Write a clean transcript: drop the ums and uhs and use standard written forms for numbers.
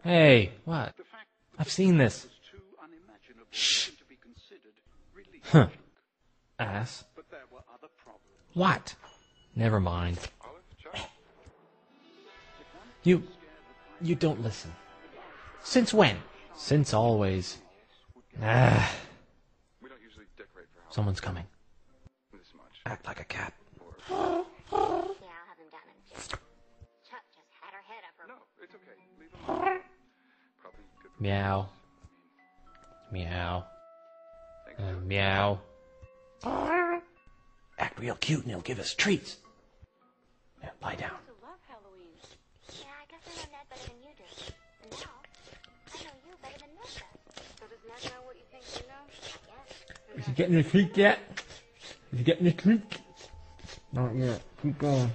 Hey, what? I've seen this. Shh. Huh. Ass. What? Never mind. You don't listen. Since when? Since always. Ah. Someone's coming. Act like a cat. Yeah, I'll have him down in just. Chuck just had her head up her. No, it's okay. Leave him alone. Probably good for Meow. Meow. Meow. Act real cute and he'll give us treats. Yeah, lie down. Love Halloween. Yeah, I guess I know Ned better than you do. And now, I know you better than Ned does. So does Ned know what you think you know? I guess. Is he getting a treat yet? Is he getting a treat? Not yet. Keep going.